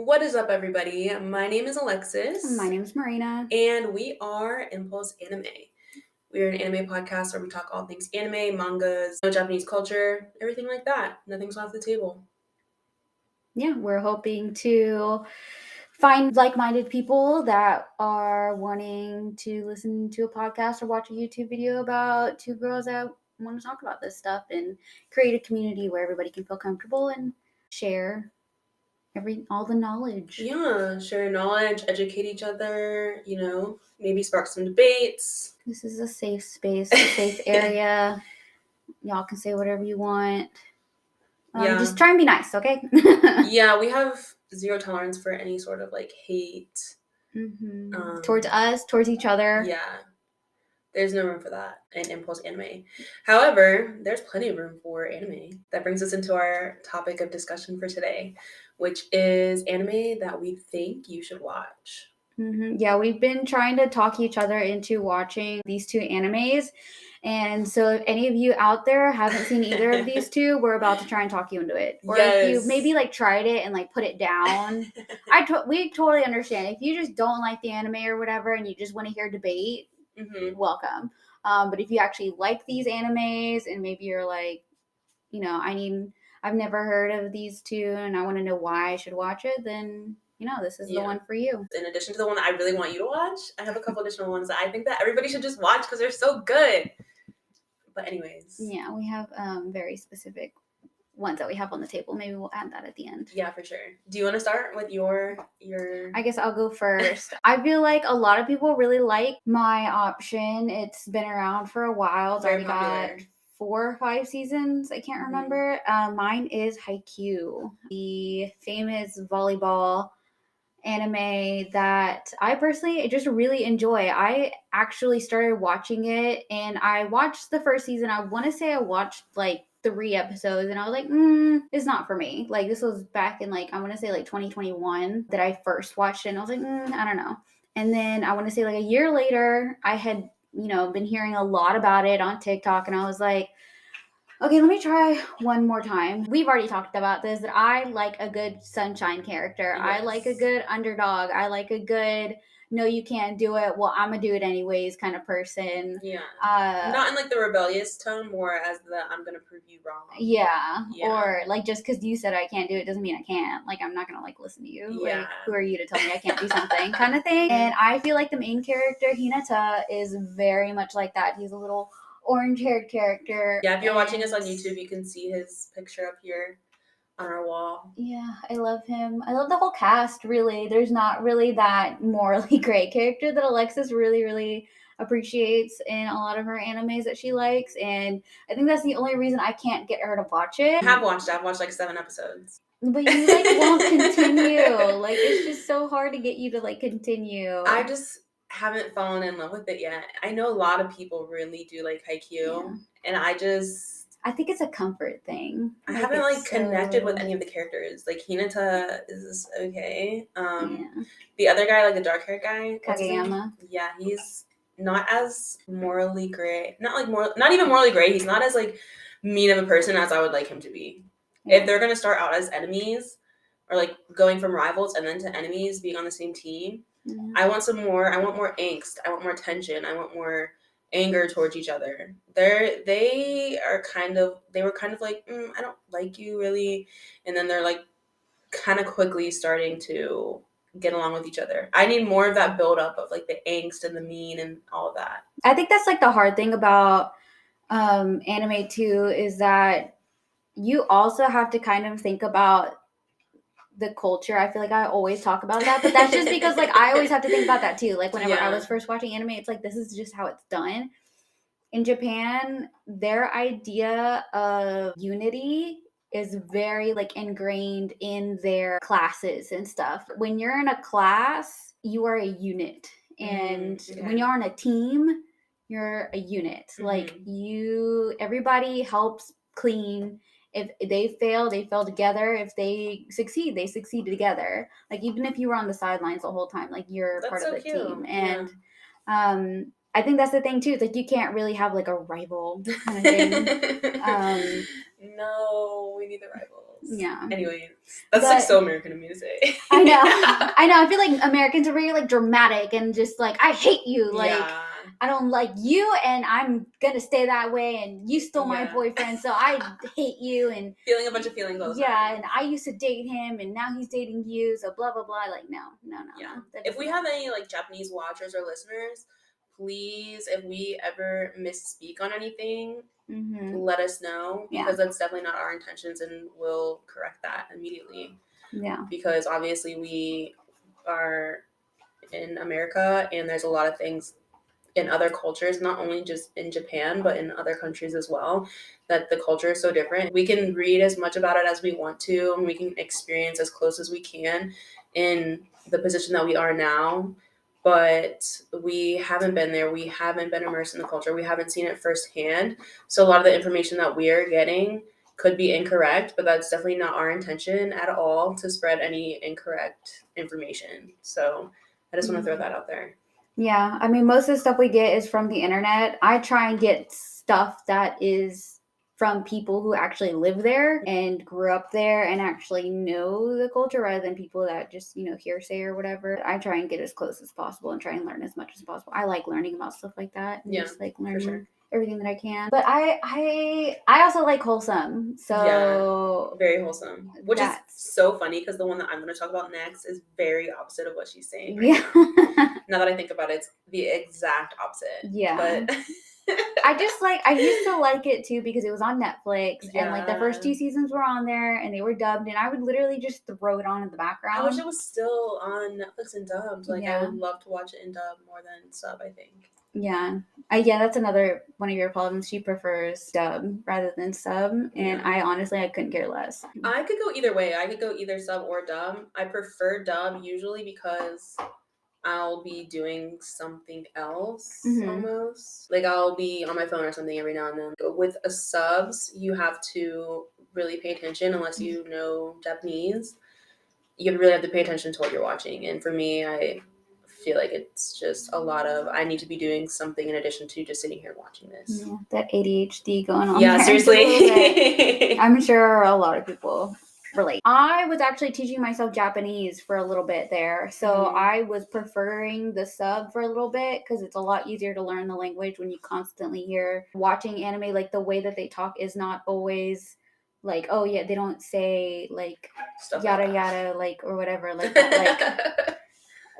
What is up, everybody? My name is Alexis. My name is Marina. And we are Impulse Anime. We are an anime podcast where we talk all things anime, mangas, Japanese culture, everything like that. Nothing's off the table. Yeah, we're hoping to find like-minded people that are wanting to listen to a podcast or watch a YouTube video about two girls that want to talk about this stuff and create a community where everybody can feel comfortable and share all the knowledge. Yeah, share knowledge, educate each other, maybe spark some debates. This is a safe space, a safe area. Y'all can say whatever you want. Just try and be nice, okay? Yeah, we have zero tolerance for any sort of hate. Mm-hmm. Towards us, towards each other. Yeah. There's no room for that in Impulse Anime. However, there's plenty of room for anime. That brings us into our topic of discussion for today, which is anime that we think you should watch. Mm-hmm. Yeah, we've been trying to talk each other into watching these two animes. And so if any of you out there haven't seen either of these two, we're about to try and talk you into it. Or if you maybe tried it and put it down, we totally understand. If you just don't like the anime or whatever and you just want to hear debate, welcome. But if you actually like these animes and maybe you're like, I've never heard of these two and I want to know why I should watch it, then this is the one for you. In addition to the one that I really want you to watch, I have a couple additional ones that I think that everybody should just watch because they're so good. But anyways. Yeah, we have very specific ones that we have on the table. Maybe we'll add that at the end. Yeah, for sure. Do you want to start with your... I guess I'll go first. I feel like a lot of people really like My Option. It's been around for a while. It's already got 4 or 5 seasons. I can't remember. Mine is Haikyuu, the famous volleyball anime that I personally just really enjoy. I actually started watching it and I watched the first season. I want to say I watched 3 episodes and I was like, it's not for me. This was back in I want to say 2021 that I first watched it and I was like, I don't know. And then I want to say a year later, I had, been hearing a lot about it on TikTok and I was like, okay, let me try one more time. We've already talked about this, that I like a good sunshine character. Yes. I like a good underdog. I like a good, no, you can't do it. Well, I'm going to do it anyways kind of person. Yeah. Not in the rebellious tone, more as the I'm going to prove you wrong. Yeah. Or just because you said I can't do it doesn't mean I can't. I'm not going to listen to you. Yeah. Who are you to tell me I can't do something kind of thing. And I feel like the main character, Hinata, is very much like that. He's a little orange-haired character. Yeah, if you're watching us on YouTube, you can see his picture up here on our wall. Yeah, I love him. I love the whole cast, really. There's not really that morally gray character that Alexis really, really appreciates in a lot of her animes that she likes, and I think that's the only reason I can't get her to watch it. I've watched 7 episodes. But you won't continue. It's just so hard to get you to continue. I just haven't fallen in love with it yet. I know a lot of people really do like Haikyuu, and I think it's a comfort thing. I haven't connected with any of the characters. Hinata is okay. The other guy, the dark haired guy, Kageyama. Yeah, he's not as morally gray. Not even morally gray. He's not as mean of a person as I would like him to be. Yeah. If they're gonna start out as enemies or going from rivals and then to enemies, being on the same team, I want more angst. I want more tension. I want more anger towards each other. They were kind of I don't like you really, and then they're kind of quickly starting to get along with each other. I need more of that build up of the angst and the mean and all of that. I think that's the hard thing about anime too, is that you also have to kind of think about the culture. I feel like I always talk about that, but that's just because I always have to think about that too. Whenever I was first watching anime, it's this is just how it's done. In Japan, their idea of unity is very ingrained in their classes and stuff. When you're in a class, you are a unit. And when you're on a team, you're a unit. Everybody helps clean. If they fail together. If they succeed together. Even if you were on the sidelines the whole time, you're That's part so of the cute. team. And I think that's the thing too. It's you can't really have a rival kind of thing. No, we need the rival. Yeah. Anyway, that's like so American to me to say. I know. I feel like Americans are very like dramatic and just like, I hate you. Like, I don't like you and I'm going to stay that way. And you stole my boyfriend. So I hate you. And feeling a bunch of feelings. And I used to date him and now he's dating you. So blah, blah, blah. Like, no. If we have any like Japanese watchers or listeners, please, if we ever misspeak on anything, let us know, because that's definitely not our intentions, and we'll correct that immediately. Yeah. Because obviously we are in America, and there's a lot of things in other cultures, not only just in Japan, but in other countries as well, that the culture is so different. We can read as much about it as we want to, and we can experience as close as we can in the position that we are now. But we haven't been there. We haven't been immersed in the culture. We haven't seen it firsthand. So a lot of the information that we're getting could be incorrect, but that's definitely not our intention at all, to spread any incorrect information. So I just want to throw that out there. Yeah, I mean, most of the stuff we get is from the internet. I try and get stuff that is from people who actually live there and grew up there and actually know the culture, rather than people that just, hearsay or whatever. I try and get as close as possible and try and learn as much as possible. I like learning about stuff like that. And just like learning everything that I can. But I also like wholesome. So very wholesome. Which is so funny, because the one that I'm going to talk about next is very opposite of what she's saying right now. Now that I think about it, it's the exact opposite. Yeah. But I used to like it too, because it was on Netflix and like the first 2 seasons were on there and they were dubbed, and I would literally just throw it on in the background. I wish it was still on Netflix and dubbed. Like, I would love to watch it in dub more than sub, I think. Yeah. That's another one of your problems. She prefers dub rather than sub. And I couldn't care less. I could go either way. I could go either sub or dub. I prefer dub usually because I'll be doing something else almost. Like, I'll be on my phone or something every now and then. With a subs, you have to really pay attention, unless you know Japanese. You really have to pay attention to what you're watching. And for me, I feel like it's just a lot of, I need to be doing something in addition to just sitting here watching this. Yeah, that ADHD going on. Yeah, seriously. I'm sure a lot of people relate. I was actually teaching myself Japanese for a little bit there. So I was preferring the sub for a little bit, because it's a lot easier to learn the language when you constantly hear watching anime. Like, the way that they talk is not always like, oh yeah, they don't say like stuff yada like yada, like, or whatever, like that, like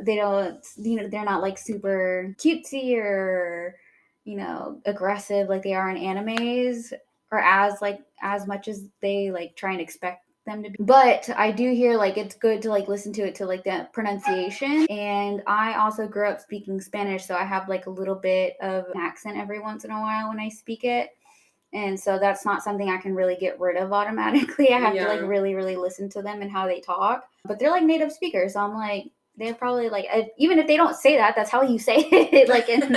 they don't, they're not like super cutesy or aggressive like they are in animes, or as much as they like try and expect them to be. But I do hear like it's good to like listen to it to like the pronunciation. And I also grew up speaking Spanish, so I have like a little bit of an accent every once in a while when I speak it. And so that's not something I can really get rid of automatically. I have to like really, really listen to them and how they talk. But they're like native speakers, so I'm like, they're probably like, even if they don't say that, that's how you say it, like in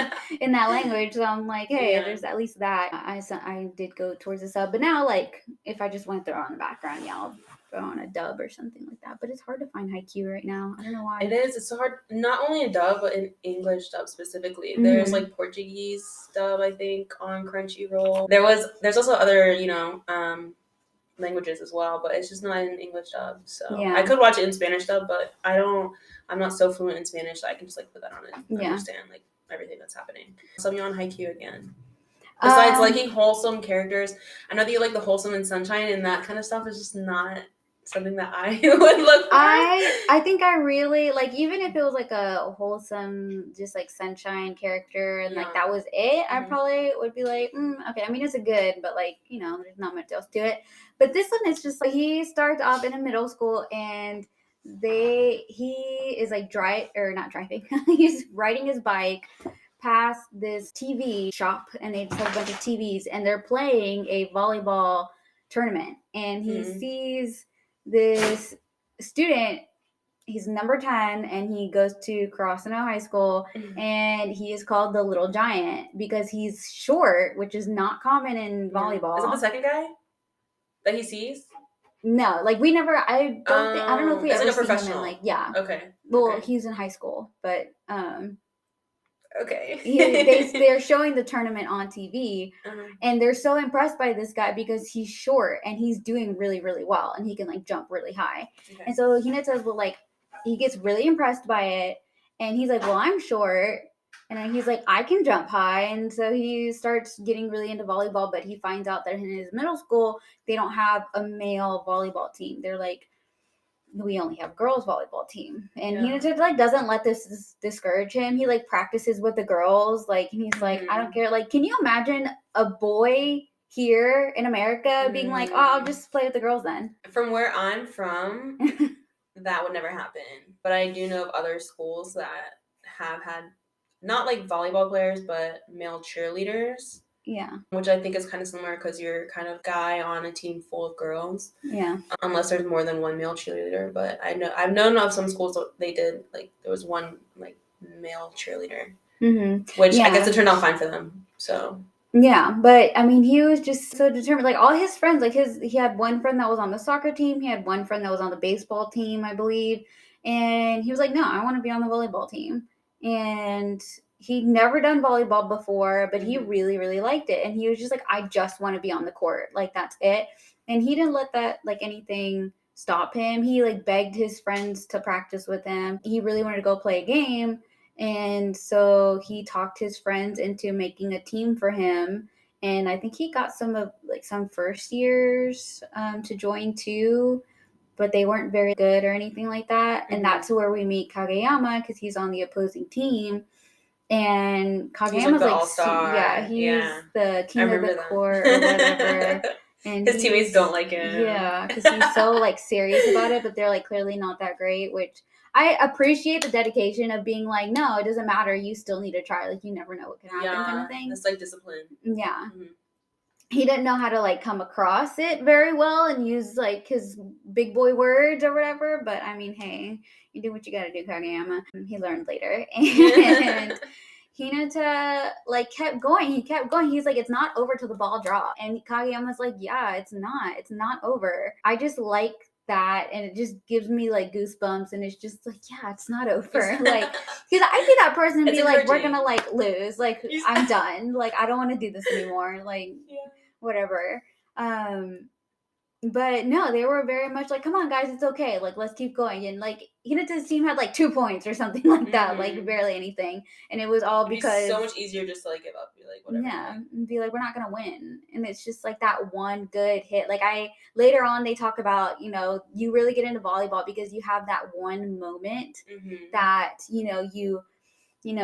that language. So I'm like, hey, there's at least that. I did go towards the sub, but now like if I just want to throw on the background, I'll throw on a dub or something like that. But it's hard to find Haikyuu right now. I don't know why. It is. It's so hard. Not only a dub, but an English dub specifically. There's like Portuguese dub, I think, on Crunchyroll. There's also other languages as well, but it's just not in English dub. So I could watch it in Spanish dub, but I'm not so fluent in Spanish that I can just like put that on and understand like everything that's happening. So I'm on Haikyuu again. Besides liking wholesome characters, I know that you like the wholesome and sunshine, and that kind of stuff is just not something that I would look for. I think I really like, even if it was like a wholesome, just like sunshine character and like that was it, I probably would be like, okay. I mean, it's a good, but like, there's not much else to it. But this one is just like, he starts off in a middle school and he is like not driving. He's riding his bike past this TV shop, and they just have a bunch of TVs, and they're playing a volleyball tournament, and he sees this student. He's number 10, and he goes to Karasuno High School, and he is called the Little Giant because he's short, which is not common in volleyball. Is it the second guy that he sees? No, like I don't know if we ever like a professional. Seen him in, like, okay. Well, he's in high school, but Okay. They're showing the tournament on TV, and they're so impressed by this guy because he's short and he's doing really, really well, and he can like jump really high. Okay. And so Hinata's like, he gets really impressed by it, and he's like, well, I'm short. And then he's like, I can jump high. And so he starts getting really into volleyball, but he finds out that in his middle school, they don't have a male volleyball team. They're like, we only have girls volleyball team. And he just like doesn't let this discourage him. He like practices with the girls. Like, and he's like, I don't care. Like, can you imagine a boy here in America being like, oh, I'll just play with the girls then? From where I'm from, that would never happen. But I do know of other schools that have had not like volleyball players, but male cheerleaders. Yeah. Which I think is kind of similar because you're kind of guy on a team full of girls. Yeah. Unless there's more than one male cheerleader. But I've known of some schools that they did, like, there was one, like, male cheerleader. Mm-hmm. Which I guess it turned out fine for them. So. Yeah, but I mean, he was just so determined. Like all his friends, like he had one friend that was on the soccer team. He had one friend that was on the baseball team, I believe. And he was like, no, I want to be on the volleyball team. And he'd never done volleyball before, but he really, really liked it. And he was just like, I just want to be on the court. Like, that's it. And he didn't let that, like, anything stop him. He, like, begged his friends to practice with him. He really wanted to go play a game. And so he talked his friends into making a team for him. And I think he got some first years to join too, but they weren't very good or anything like that. Mm-hmm. And that's where we meet Kageyama because he's on the opposing team. And Kageyama's like all-star. Yeah, he's the king of the court or whatever. And his teammates don't like him. Yeah, because he's so like serious about it, but they're like clearly not that great, which I appreciate the dedication of being like, no, it doesn't matter. You still need to try. Like, you never know what can happen kind of thing. It's like discipline. Yeah. Mm-hmm. He didn't know how to like come across it very well and use like his big boy words or whatever. But I mean, hey, you do what you got to do, Kageyama. He learned later. And Hinata like kept going. He kept going. He's like, it's not over till the ball drops. And Kageyama's like, yeah, it's not over. I just like that, and it just gives me like goosebumps, and it's just like, yeah, it's not over. Like, because I see that person and be like, we're gonna like lose, like I'm done, like I don't want to do this anymore, like whatever. But no, they were very much like, come on guys, it's okay, like let's keep going. And like Hinata's team had like 2 points or something like that, like barely anything, and it was all because it's so much easier just to like give up, be like whatever. Yeah, and be like, we're not gonna win. And it's just like that one good hit. Like later on they talk about, you really get into volleyball because you have that one moment that you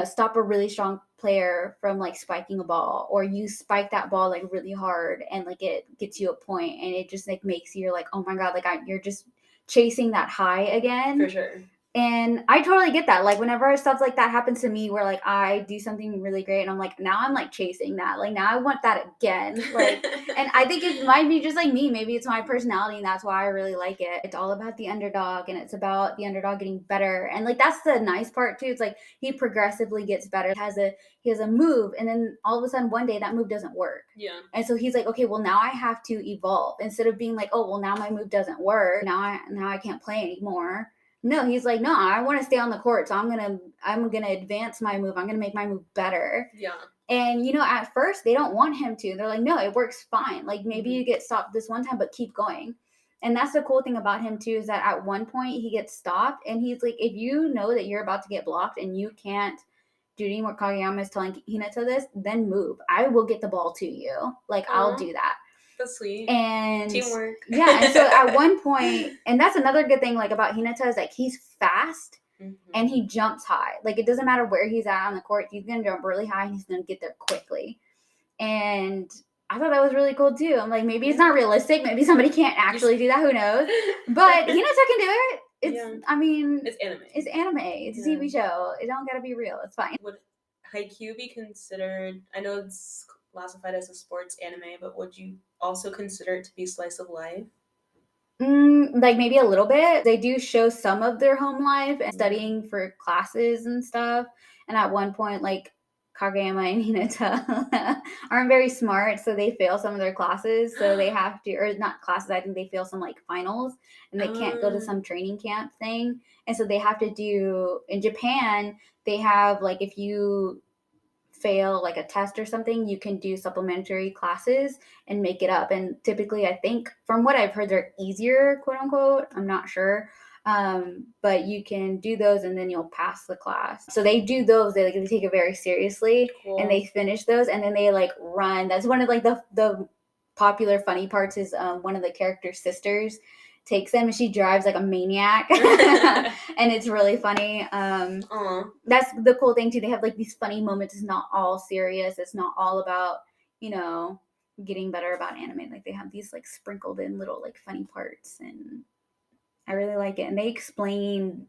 stop a really strong player from like spiking a ball, or you spike that ball like really hard and like it gets you a point, and it just like makes you like, oh my god, like you're just chasing that high again. For sure. And I totally get that. Like whenever stuff like that happens to me where like I do something really great and I'm like, now I'm like chasing that. Like now I want that again. Like, and I think it might be just like me. Maybe it's my personality and that's why I really like it. It's all about the underdog, and it's about the underdog getting better. And like, that's the nice part too. It's like he progressively gets better. He has a move, and then all of a sudden one day that move doesn't work. Yeah. And so he's like, okay, well now I have to evolve. Instead of being like, oh, well now my move doesn't work. Now I can't play anymore. No, he's like, no, I want to stay on the court, so I'm gonna advance my move. I'm gonna make my move better. Yeah. And at first they don't want him to. They're like, no, it works fine. Like maybe you get stopped this one time, but keep going. And that's the cool thing about him too, is that at one point he gets stopped, and he's like, if you know that you're about to get blocked and you can't do anymore, Kageyama is telling Hinata this, then move. I will get the ball to you. Like I'll do that. That's sweet. And teamwork. Yeah. And so at one point, and that's another good thing like about Hinata, is like he's fast and he jumps high. Like it doesn't matter where he's at on the court, he's gonna jump really high and he's gonna get there quickly. And I thought that was really cool too. I'm like, maybe it's not realistic, maybe somebody can't actually do that, who knows? But Hinata can do it. I mean, it's anime. It's anime. It's a TV show. It don't gotta be real. It's fine. Would Haikyuu be considered, I know it's classified as a sports anime, but would you also consider it to be slice of life? Like maybe a little bit. They do show some of their home life and studying for classes and stuff. And at one point, like Kageyama and Hinata aren't very smart, so they fail some of their classes. So they have to, or not classes, I think they fail some like finals, and they can't go to some training camp thing. And so they have to do, in Japan, they have like, if you fail like a test or something, you can do supplementary classes and make it up. And typically, I think from what I've heard, they're easier, quote unquote. I'm not sure. But you can do those and then you'll pass the class. So they do those, they take it very seriously. Cool. And they finish those and then they like run. That's one of like the popular funny parts is one of the character's sisters takes them and she drives like a maniac. And it's really funny. That's the cool thing too. They have like these funny moments. It's not all serious. It's not all about, you know, getting better about anime. Like they have these like sprinkled in little like funny parts, and I really like it. And they explain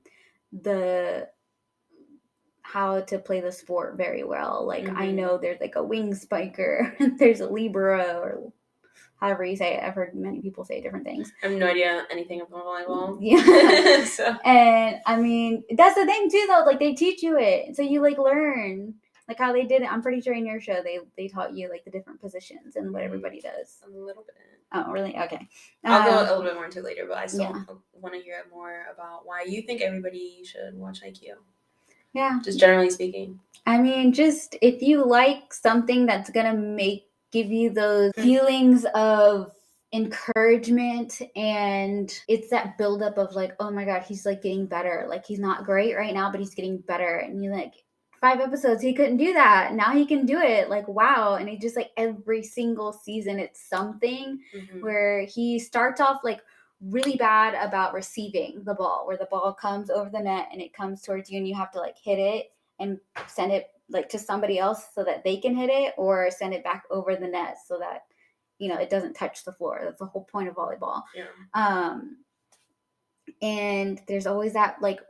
how to play the sport very well. Like I know there's like a wing spiker, there's a libero, or however you say it. I've heard many people say different things. I have no idea anything about volleyball. Yeah. So. And I mean, that's the thing too, though. Like they teach you it, so you like learn. Like how they did it. I'm pretty sure in your show they taught you like the different positions and what everybody does. A little bit. Oh, really? Okay. I'll go a little bit more into it later, but I still want to hear more about why you think everybody should watch IQ. Yeah. Just generally speaking. I mean, just if you like something that's gonna give you those feelings of encouragement, and it's that buildup of like, oh my god, he's like getting better. Like he's not great right now, but he's getting better, and you like. 5 episodes, he couldn't do that. Now he can do it. Like, wow. And he just like every single season, it's something where he starts off like really bad about receiving the ball, where the ball comes over the net and it comes towards you and you have to like hit it and send it like to somebody else so that they can hit it, or send it back over the net so that, you know, it doesn't touch the floor. That's the whole point of volleyball. Yeah. And there's always that like,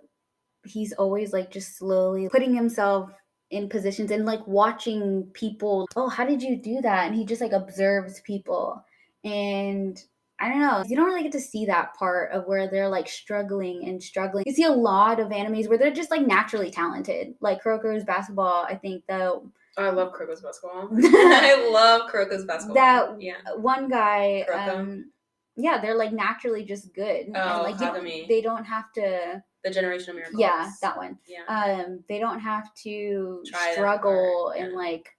he's always like just slowly putting himself in positions and like watching people. Oh, how did you do that? And he just like observes people. And I don't know, you don't really get to see that part of where they're like struggling. You see a lot of animes where they're just like naturally talented, like Kuroko's basketball. I think though. Oh, I love Kuroko's basketball. I love Kuroko's basketball. That one guy. Yeah, they're like naturally just good. Oh, and, like, they don't have to. The Generation of Miracles. Yeah, that one. Yeah. They don't have to struggle and like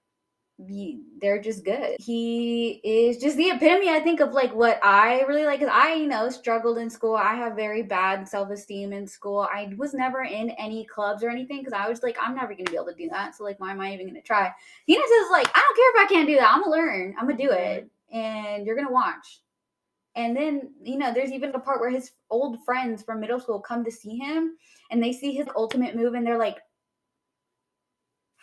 they're just good. He is just the epitome, I think, of like what I really like. Cause I, you know, struggled in school. I have very bad self-esteem in school. I was never in any clubs or anything because I was like, I'm never gonna be able to do that. So like, why am I even gonna try? Hina says like, I don't care if I can't do that. I'm gonna learn. I'm gonna do it, and you're gonna watch. And then, you know, there's even a part where his old friends from middle school come to see him and they see his ultimate move and they're like,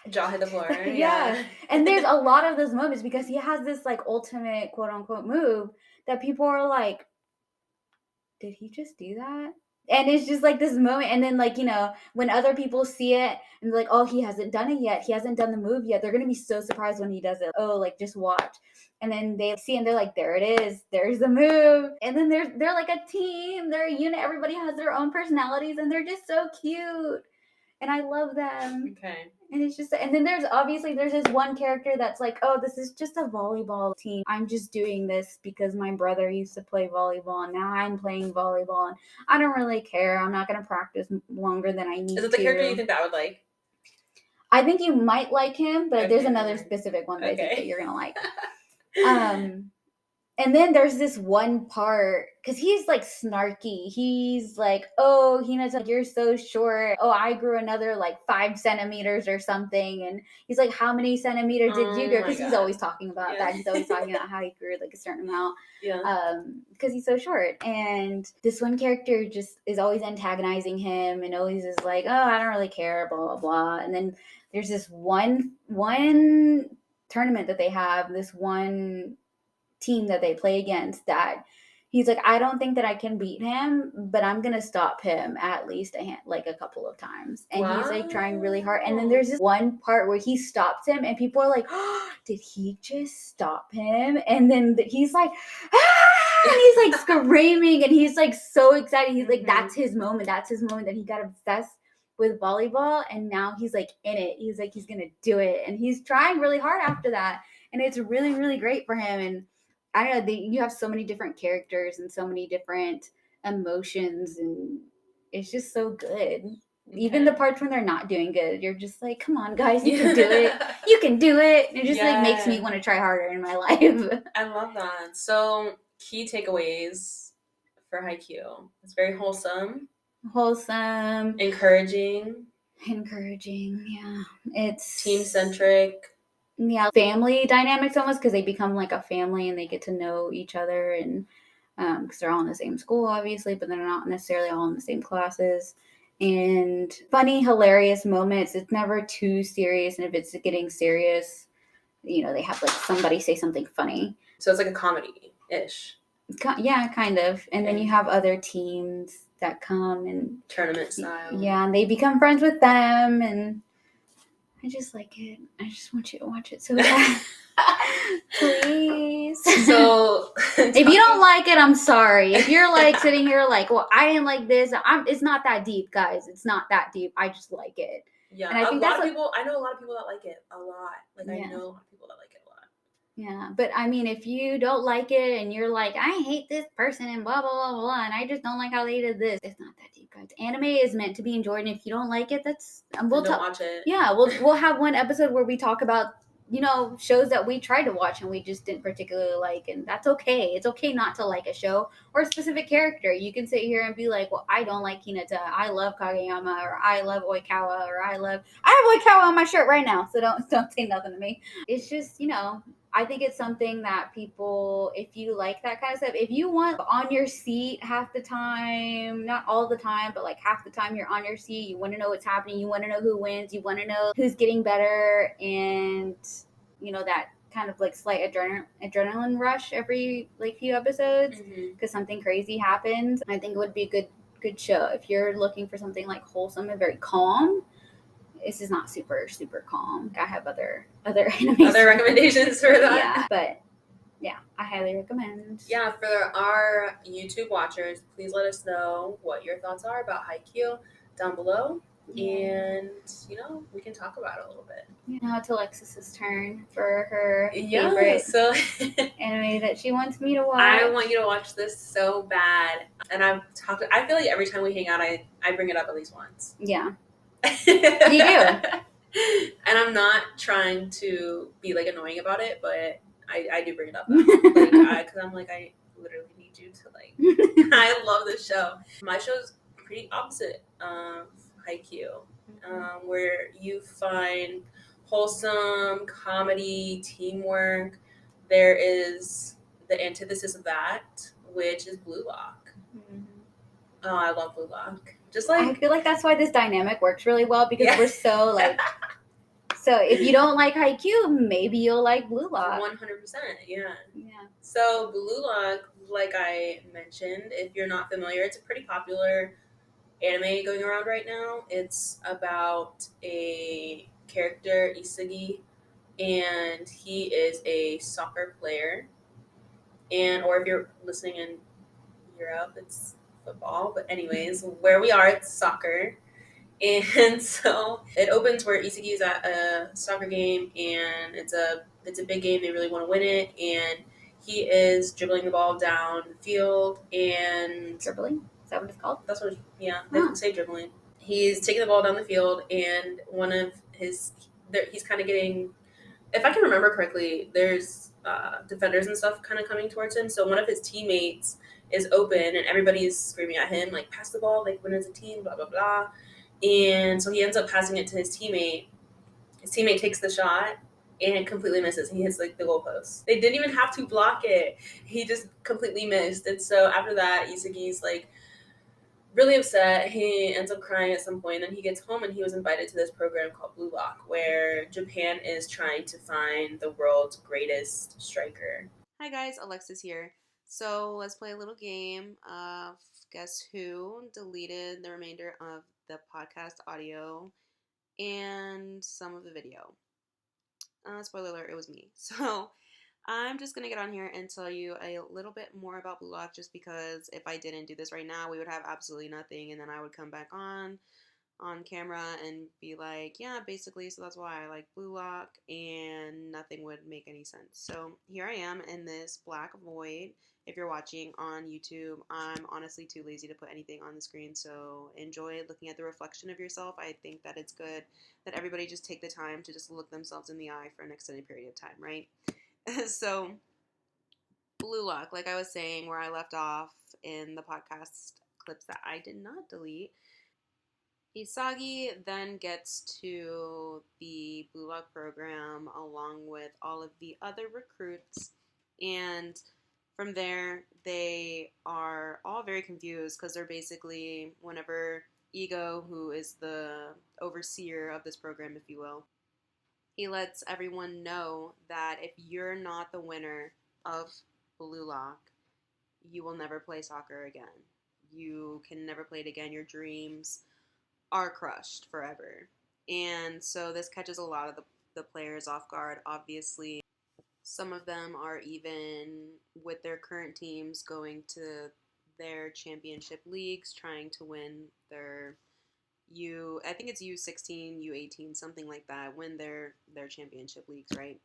jaw hit the floor. Yeah. And there's a lot of those moments because he has this like ultimate quote unquote move that people are like, did he just do that? And it's just like this moment. And then like, you know, when other people see it and they're like, oh, he hasn't done it yet. He hasn't done the move yet. They're going to be so surprised when he does it. Oh, like just watch. And then they see and they're like, there it is. There's the move. And then they're like a team. They're a unit. Everybody has their own personalities and they're just so cute. And I love them. Okay. And it's just, and then there's this one character that's like, oh, this is just a volleyball team. I'm just doing this because my brother used to play volleyball and now I'm playing volleyball and I don't really care. I'm not going to practice longer than I need to. Is it the character you think that I would like? I think you might like him, but there's another specific one that I think that you're going to like. And then there's this one part, because he's like snarky. He's like, oh, Hina's like, you're so short. Oh, I grew another like 5 centimeters or something. And he's like, how many centimeters did you grow? Because he's always talking about that. He's always talking about how he grew like a certain amount. Yeah. Because he's so short. And this one character just is always antagonizing him and always is like, oh, I don't really care, blah, blah, blah. And then there's this one tournament that they have, this one team that they play against, that he's like, I don't think that I can beat him, but I'm gonna stop him at least a couple of times. And he's like trying really hard. And then there's this one part where he stops him and people are like, oh, did he just stop him? And then he's like, ah! And he's like screaming and he's like so excited. He's like, that's his moment that he got obsessed with volleyball, and now he's like in it. He's like, he's gonna do it, and he's trying really hard after that, and it's really, really great for him. And I don't know, you have so many different characters and so many different emotions, and it's just so good. Even the parts when they're not doing good, you're just like, come on, guys, you can do it. You can do it. It just like makes me want to try harder in my life. I love that. So, key takeaways for Haikyuu. It's very wholesome. Encouraging, yeah. It's team-centric. Yeah, family dynamics almost, because they become like a family and they get to know each other, and because they're all in the same school, obviously, but they're not necessarily all in the same classes. And funny, hilarious moments. It's never too serious, and if it's getting serious, you know, they have like somebody say something funny. So it's like a comedy-ish. Yeah, kind of. And then you have other teams that come and tournament style. Yeah, and they become friends with them, and I just like it. I just want you to watch it so bad. Please. So if you don't like it, I'm sorry. If you're like sitting here like, well, I didn't like this. It's not that deep, guys. It's not that deep. I just like it. Yeah, and I think I know a lot of people that like it a lot. Like I know a lot of people that like it a lot. Yeah, but I mean, if you don't like it and you're like, I hate this person and blah, blah, blah, blah, and I just don't like how they did this, it's not that deep, guys. Anime is meant to be enjoyed, and if you don't like it, that's... we'll don't watch it. Yeah, we'll have one episode where we talk about, you know, shows that we tried to watch and we just didn't particularly like, and that's okay. It's okay not to like a show or a specific character. You can sit here and be like, well, I don't like Hinata. I love Kageyama, or I love Oikawa, or I have Oikawa on my shirt right now, so don't say nothing to me. It's just, you know... I think it's something that people, if you like that kind of stuff, if you want on your seat half the time, not all the time, but like half the time you're on your seat, you want to know what's happening, you want to know who wins, you want to know who's getting better, and, you know, that kind of like slight adrenaline rush every like few episodes because something crazy happens. I think it would be a good show. If you're looking for something like wholesome and very calm, this is not super, super calm. I have other recommendations for that. Yeah, but yeah, I highly recommend. Yeah, for our YouTube watchers, please let us know what your thoughts are about Haikyuu down below. Yeah. And, you know, we can talk about it a little bit. Now it's Alexis's turn for her favorite anime that she wants me to watch. I want you to watch this so bad. And I feel like every time we hang out, I bring it up at least once. Yeah. You do. And I'm not trying to be like annoying about it, but I do bring it up because I'm like, I literally need you to like I love this show. My show's pretty opposite of Haikyuu, where you find wholesome comedy, teamwork. There is the antithesis of that, which is Blue Lock. Oh, I love Blue Lock. Just like I feel like that's why this dynamic works really well, because we're so like. So if you don't like Haikyuu, maybe you'll like Blue Lock. 100%, yeah. So Blue Lock, like I mentioned, if you're not familiar, it's a pretty popular anime going around right now. It's about a character, Isagi, and he is a soccer player. Or if you're listening in Europe, it's football. But anyways, where we are, it's soccer. And so it opens where Isagi is at a soccer game, and it's a big game. They really want to win it, and he is dribbling the ball down the field and dribbling. Is that what it's called? That's what. They say dribbling. He's taking the ball down the field, and one of he's kind of getting. If I can remember correctly, there's defenders and stuff kind of coming towards him. So one of his teammates is open, and everybody's screaming at him like, "Pass the ball! Like, win as a team!" Blah blah blah. And so he ends up passing it to his teammate. His teammate takes the shot and completely misses. He hits like the goalpost. They didn't even have to block it. He just completely missed. And so after that, Isagi's like really upset. He ends up crying at some point. And then he gets home, and he was invited to this program called Blue Lock, where Japan is trying to find the world's greatest striker. Hi guys, Alexis here. So let's play a little game of Guess Who deleted the remainder of the podcast audio and some of the video. Spoiler alert, it was me. So I'm just going to get on here and tell you a little bit more about Blue Lock, just because if I didn't do this right now, we would have absolutely nothing, and then I would come back on on camera and be like, yeah, basically, so that's why I like Blue Lock, and nothing would make any sense. So here I am in this black void. If you're watching on YouTube, I'm honestly too lazy to put anything on the screen, so enjoy looking at the reflection of yourself. I think that it's good that everybody just take the time to just look themselves in the eye for an extended period of time, right? So Blue Lock, like I was saying, where I left off in the podcast clips that I did not delete, Isagi then gets to the Blue Lock program along with all of the other recruits, and from there they are all very confused because they're basically, whenever Ego, who is the overseer of this program, if you will, he lets everyone know that if you're not the winner of Blue Lock, you will never play soccer again. You can never play it again. Your dreams are crushed forever. And so this catches a lot of the players off guard. Obviously, some of them are even with their current teams going to their championship leagues trying to win their I think it's U16, U18, something like that, win their championship leagues, right?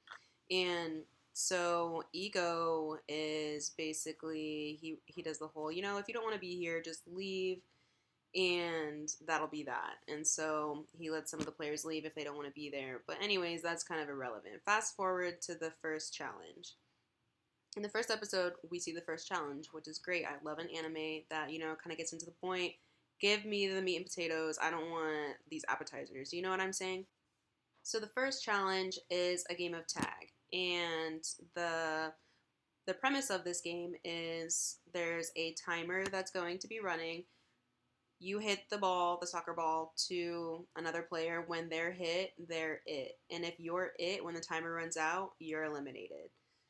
And so Ego is basically he does the whole, if you don't want to be here, just leave, and that'll be that. And so he lets some of the players leave if they don't want to be there. But anyways, that's kind of irrelevant. Fast forward to the first challenge. In the first episode, we see the first challenge, which is great. I love an anime that, kind of gets into the point. Give me the meat and potatoes. I don't want these appetizers. You know what I'm saying? So the first challenge is a game of tag. And the premise of this game is there's a timer that's going to be running. You hit the ball, the soccer ball, to another player. When they're hit, they're it. And if you're it, when the timer runs out, you're eliminated.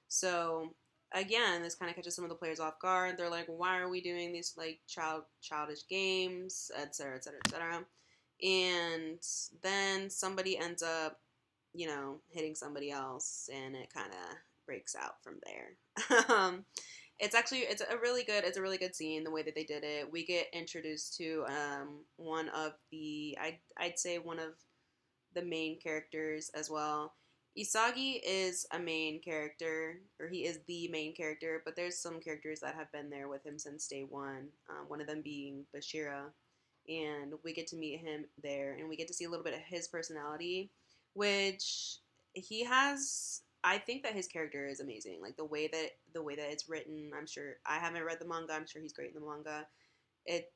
So again, this kind of catches some of the players off guard. They're like, why are we doing these like childish games, etc., etc., etc. And then somebody ends up, hitting somebody else, and it kind of breaks out from there. It's a really good scene, the way that they did it. We get introduced to one of the I'd say one of the main characters as well. Isagi is a main character, or he is the main character, but there's some characters that have been there with him since day one. One of them being Bashira, and we get to meet him there, and we get to see a little bit of his personality, which he has. I think that his character is amazing. Like the way that it's written. I'm sure I haven't read the manga. I'm sure he's great in the manga. It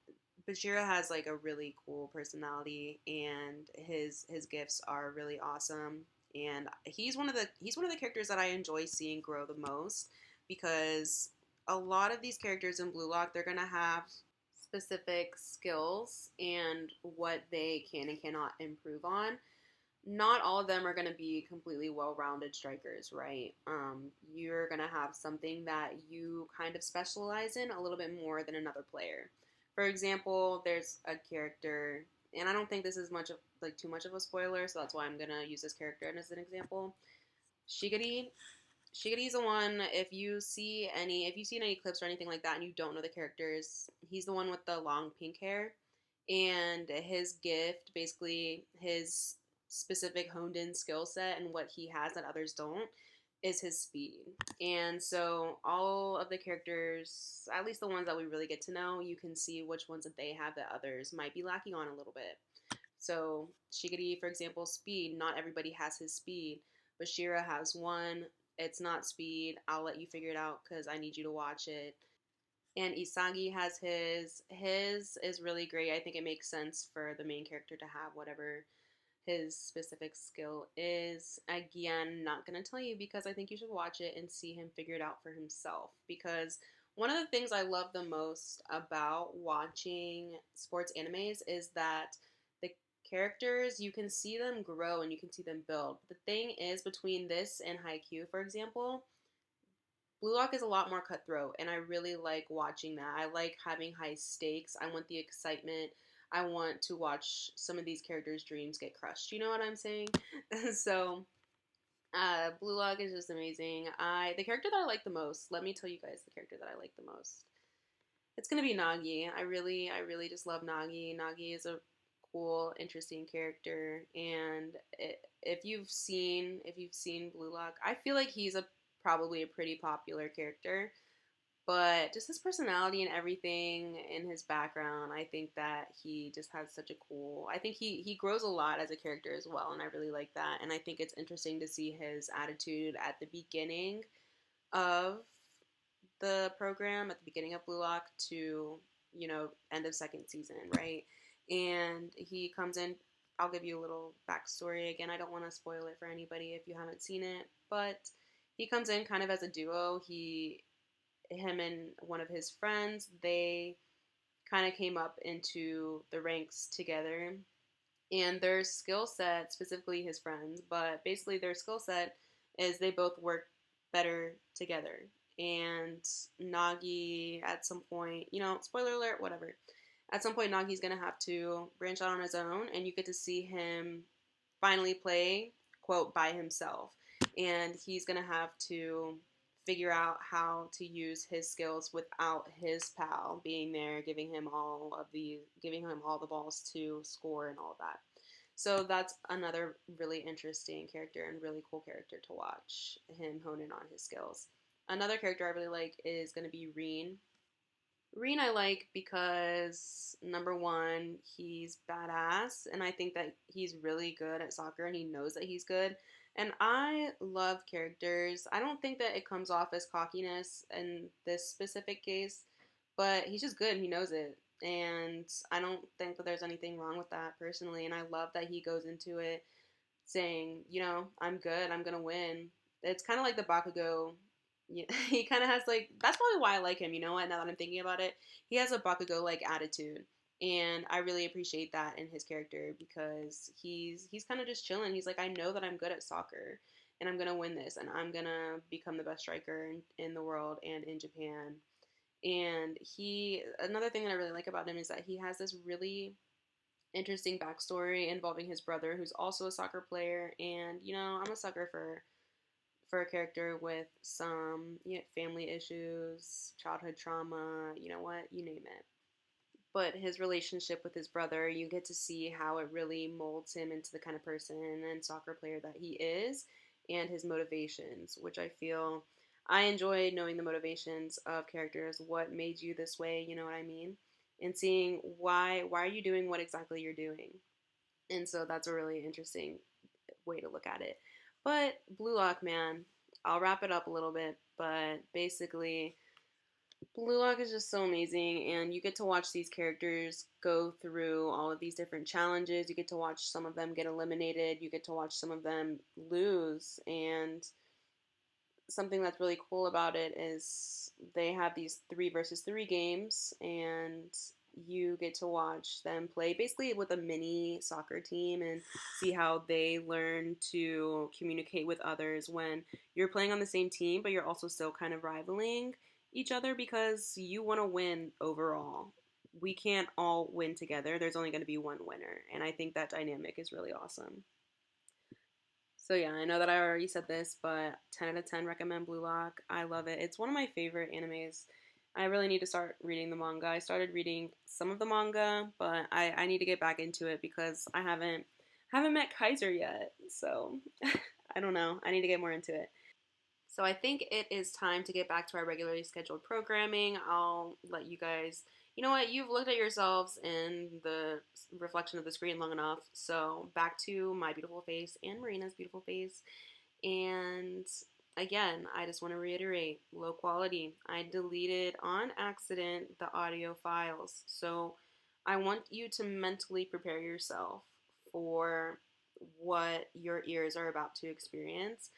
Bashira has like a really cool personality, and his gifts are really awesome. And he's one of the characters that I enjoy seeing grow the most, because a lot of these characters in Blue Lock, they're gonna have specific skills and what they can and cannot improve on. Not all of them are going to be completely well-rounded strikers, right? You're going to have something that you kind of specialize in a little bit more than another player. For example, there's a character, and I don't think this is too much of a spoiler, so that's why I'm going to use this character as an example. Shigiri. Shigiri's the one, if you've seen any clips or anything like that and you don't know the characters, he's the one with the long pink hair. And his gift, basically his specific honed in skill set and what he has that others don't, is his speed. And so all of the characters, at least the ones that we really get to know, you can see which ones that they have that others might be lacking on a little bit. So Shigiri, for example, speed, not everybody has his speed. Bashira has one. It's not speed. I'll let you figure it out because I need you to watch it. And Isagi has his. His is really great. I think it makes sense for the main character to have whatever his specific skill is. Again, not going to tell you because I think you should watch it and see him figure it out for himself. Because one of the things I love the most about watching sports animes is that the characters, you can see them grow and you can see them build. But the thing is, between this and Haikyuu, for example, Blue Lock is a lot more cutthroat, and I really like watching that. I like having high stakes. I want the excitement. I want to watch some of these characters' dreams get crushed. You know what I'm saying? So, Blue Lock is just amazing. The character that I like the most. Let me tell you guys the character that I like the most. It's gonna be Nagi. I really just love Nagi. Nagi is a cool, interesting character. And if you've seen Blue Lock, I feel like he's a probably a pretty popular character. But just his personality and everything in his background, I think that he just has such a cool. I think he grows a lot as a character as well, and I really like that. And I think it's interesting to see his attitude at the beginning of the program, at the beginning of Blue Lock to end of second season, right? And he comes in. I'll give you a little backstory again. I don't want to spoil it for anybody if you haven't seen it, but he comes in kind of as a duo. Him and one of his friends, they kind of came up into the ranks together. And their skill set, specifically his friends, but basically their skill set is they both work better together. And Nagi, at some point, spoiler alert, whatever. At some point, Nagi's going to have to branch out on his own, and you get to see him finally play, quote, by himself. And he's going to have to figure out how to use his skills without his pal being there, giving him all the balls to score and all of that. So that's another really interesting character and really cool character to watch him hone in on his skills. Another character I really like is going to be Reen. Reen I like because number one, he's badass, and I think that he's really good at soccer, and he knows that he's good. And I love characters. I don't think that it comes off as cockiness in this specific case, but he's just good and he knows it. And I don't think that there's anything wrong with that personally. And I love that he goes into it saying, I'm good, I'm gonna win. It's kind of like the Bakugo. He kind of has like that's probably why I like him. You know what? Now that I'm thinking about it, he has a Bakugo like attitude, and I really appreciate that in his character because he's kind of just chilling. He's like, I know that I'm good at soccer, and I'm gonna win this, and I'm gonna become the best striker in the world and in Japan. And another thing that I really like about him is that he has this really interesting backstory involving his brother, who's also a soccer player. And I'm a sucker for a character with some family issues, childhood trauma, you name it. But his relationship with his brother, you get to see how it really molds him into the kind of person and soccer player that he is, and his motivations, which I feel I enjoy knowing the motivations of characters. What made you this way? You know what I mean? And seeing why are you doing what exactly you're doing? And so that's a really interesting way to look at it. But Blue Lock, man, I'll wrap it up a little bit, but basically, Blue Lock is just so amazing, and you get to watch these characters go through all of these different challenges. You get to watch some of them get eliminated, you get to watch some of them lose, and something that's really cool about it is they have these 3 versus 3 games, and you get to watch them play basically with a mini soccer team and see how they learn to communicate with others when you're playing on the same team, but you're also still kind of rivaling each other because you want to win overall. We can't all win together. There's only going to be one winner, and I think that dynamic is really awesome. So yeah, I know that I already said this, but 10 out of 10 recommend Blue Lock. I love it. It's one of my favorite animes. I really need to start reading the manga. I started reading some of the manga, but I need to get back into it because I haven't met Kaiser yet. So I don't know. I need to get more into it. So I think it is time to get back to our regularly scheduled programming. I'll let you guys, you know what, you've looked at yourselves in the reflection of the screen long enough. So back to my beautiful face and Marina's beautiful face. And again, I just want to reiterate low quality. I deleted on accident the audio files. So I want you to mentally prepare yourself for what your ears are about to experience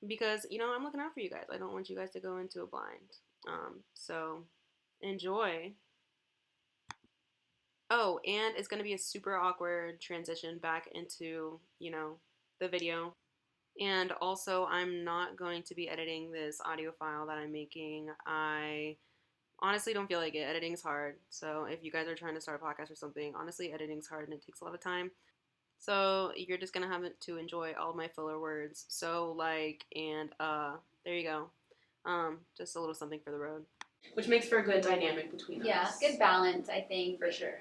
because I'm looking out for you guys. I don't want you guys to go into a blind. So enjoy. Oh, and it's going to be a super awkward transition back into the video. And also, I'm not going to be editing this audio file that I'm making. I honestly don't feel like it. Editing's hard. So if you guys are trying to start a podcast or something, honestly, editing's hard and it takes a lot of time. So you're just gonna have to enjoy all my filler words. So like and there you go. Just a little something for the road. Which makes for a good dynamic between us. Yeah, good balance, I think. For sure.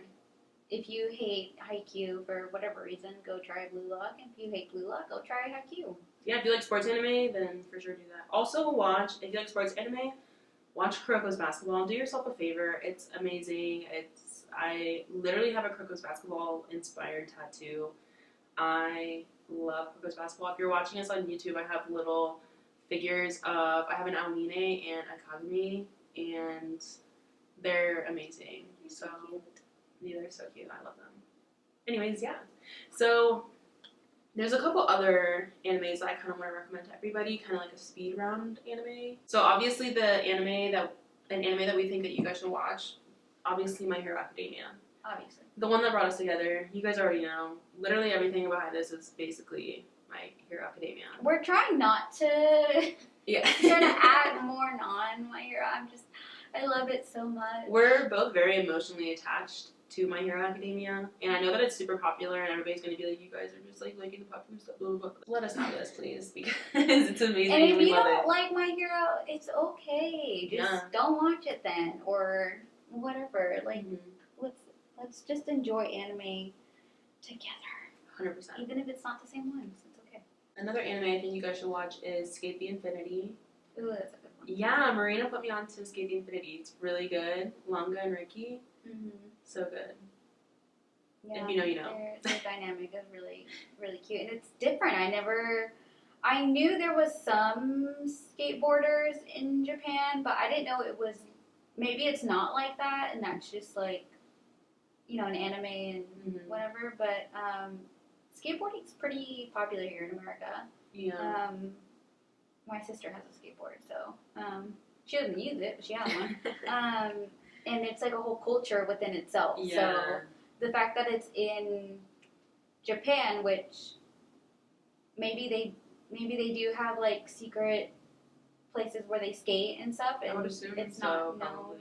if you hate Haikyuu for whatever reason, go try Blue Lock. If you hate Blue Lock, go try Haikyuu. Yeah, if you like sports anime, then for sure do that. Also if you like sports anime, watch Kuroko's Basketball. Do yourself a favor. It's amazing. I literally have a Kuroko's Basketball inspired tattoo. I love Kuroko's Basketball. If you're watching us on YouTube, I have little figures of, I have an Aomine and a Kagami, and they're amazing. So they're so cute. I love them. Anyways, yeah. So there's a couple other animes that I kind of want to recommend to everybody, kind of like a speed round anime. So obviously an anime that we think that you guys should watch, obviously My Hero Academia. Obviously. The one that brought us together. You guys already know. Literally everything behind this is basically My Hero Academia. We're trying not to. Yeah. Trying to add more on My Hero. I love it so much. We're both very emotionally attached to My Hero Academia, and I know that it's super popular, and everybody's gonna be like, "You guys are just like liking the popular stuff." Blah, blah, blah. Let us have this, please, because it's amazing. And if we you love don't it. like My Hero, it's okay. Just don't watch it then, or whatever. Like, let's just enjoy anime together. 100%. Even if it's not the same ones, it's okay. Another anime I think you guys should watch is Skate the Infinity. Ooh, that's a good one. Yeah, Marina put me on to Skate the Infinity. It's really good. Langa and Ricky, so good. Yeah, if you know, you know. Their dynamic is really, really cute, and it's different. I knew there was some skateboarders in Japan, but I didn't know it was. Maybe it's not like that, and that's just like, an anime and whatever. But skateboarding's pretty popular here in America. Yeah. My sister has a skateboard, so she doesn't use it, but she has one. And it's like a whole culture within itself. Yeah. So the fact that it's in Japan, which maybe they do have like secret places where they skate and stuff, and I would assume it's so, not known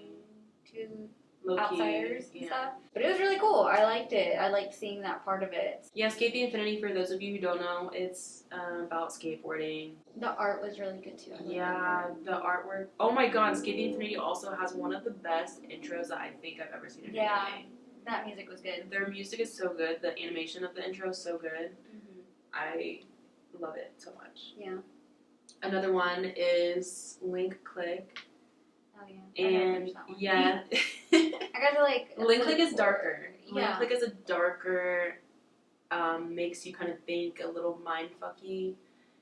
to low-key, outsiders and stuff. But it was really cool. I liked it. I liked seeing that part of it. Yeah, Skate the Infinity, for those of you who don't know, it's about skateboarding. The art was really good too. Yeah, the artwork. Oh my god, Skate the Infinity also has one of the best intros that I think I've ever seen in an anime. That music was good. Their music is so good. The animation of the intro is so good. I love it so much. Yeah. Another one is Link Click. Oh yeah. And yeah. I got to like. Link Click is darker. Yeah. Link Click is a darker, makes you kind of think, a little mindfucky,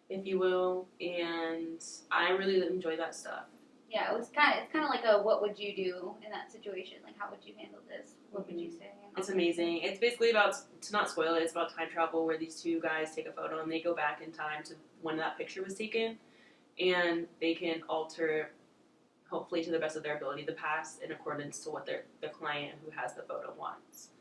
if you will, and I really enjoy that stuff. Yeah, it's kind of like a what would you do in that situation? Like, how would you handle this? What would you say? It's amazing. It's basically about, to not spoil it, it's about time travel where these two guys take a photo and they go back in time to when that picture was taken, and they can alter, hopefully to the best of their ability, the past in accordance to what the client who has the photo wants.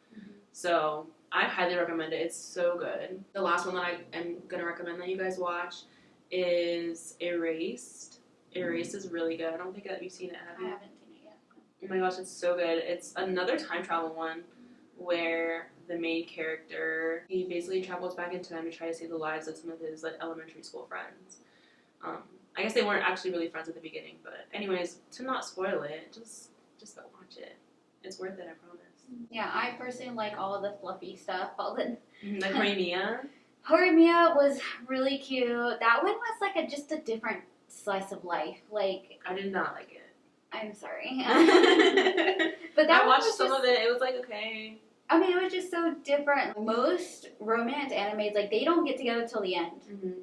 So I highly recommend it. It's so good. The last one that I am going to recommend that you guys watch is Erased. Erased is really good. I don't think that you've seen it, have you? I haven't seen it yet. Oh my gosh, it's so good. It's another time travel one where the main character, he basically travels back in time to try to save the lives of some of his like elementary school friends. I guess they weren't actually really friends at the beginning, but anyways, to not spoil it, just go watch it. It's worth it, I promise. Yeah, I personally like all of the fluffy stuff. Like Horimiya. Horimiya was really cute. That one was like just a different slice of life. Like, I did not like it. I'm sorry. But that I watched was some of it. It was like, okay. I mean, it was just so different. Most romance animes, like, they don't get together till the end.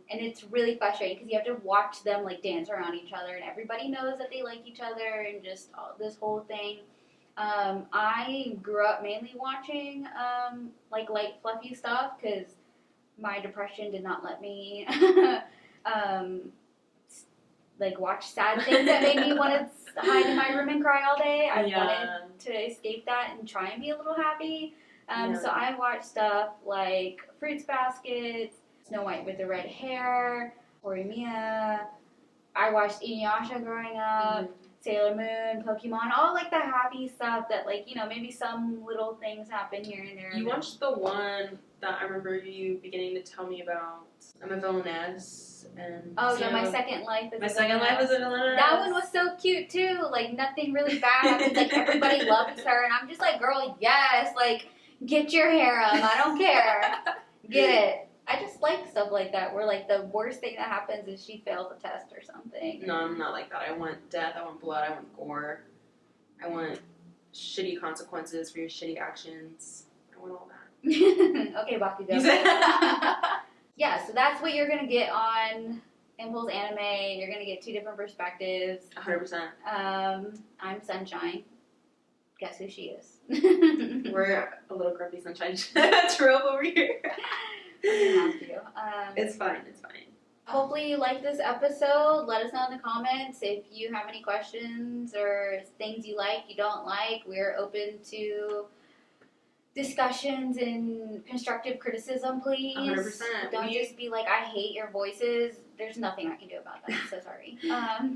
And it's really frustrating because you have to watch them, like, dance around each other. And everybody knows that they like each other and just this whole thing. I grew up mainly watching, like, light, fluffy stuff because my depression did not let me, like, watch sad things that made me want to hide in my room and cry all day. I wanted to escape that and try and be a little happy. So I watched stuff like Fruits Basket, Snow White with the Red Hair, Horimiya. I watched Inuyasha growing up, Sailor Moon, Pokemon, all like the happy stuff that, like, maybe some little things happen here and there. You watched the one that I remember you beginning to tell me about. I'm a Villainess. And My Second Life is My Second Life is a Villainess. That one was so cute too. Like, nothing really bad happens. Like, everybody loves her, and I'm just like, girl, yes. Like, Get your harem. I don't care. Get it. I just like stuff like that where like the worst thing that happens is she fails a test or something. No, I'm not like that. I want death, I want blood, I want gore. I want shitty consequences for your shitty actions. I want all that. Okay, Bakugo. You said Yeah, so that's what you're gonna get on Impulse Anime. You're gonna get 2 different perspectives. 100%. I'm Sunshine. Guess who she is? We're a little grumpy Sunshine trope over here. It's fine. It's fine. Hopefully you like this episode. Let us know in the comments if you have any questions or things you like, you don't like. We're open to discussions and constructive criticism, please. 100%. Don't just be like, I hate your voices. There's nothing I can do about that. I'm so sorry.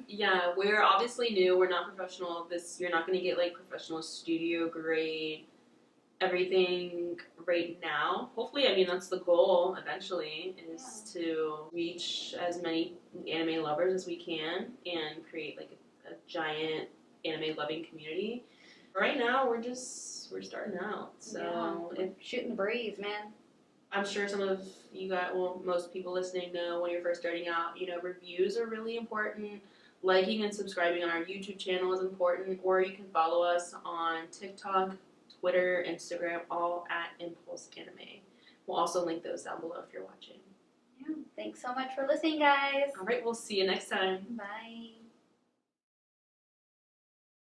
Yeah, we're obviously new. We're not professional. You're not going to get like professional studio grade everything right now. Hopefully, I mean, that's the goal eventually, is to reach as many anime lovers as we can and create like a giant anime loving community. Right now, we're starting out. So shooting the breeze, man. I'm sure some of you guys, well, most people listening know when you're first starting out, reviews are really important. Liking and subscribing on our YouTube channel is important, or you can follow us on TikTok, Twitter, Instagram, all at Impulse Anime. We'll also link those down below if you're watching. Yeah. Thanks so much for listening, guys. All right, we'll see you next time. Bye.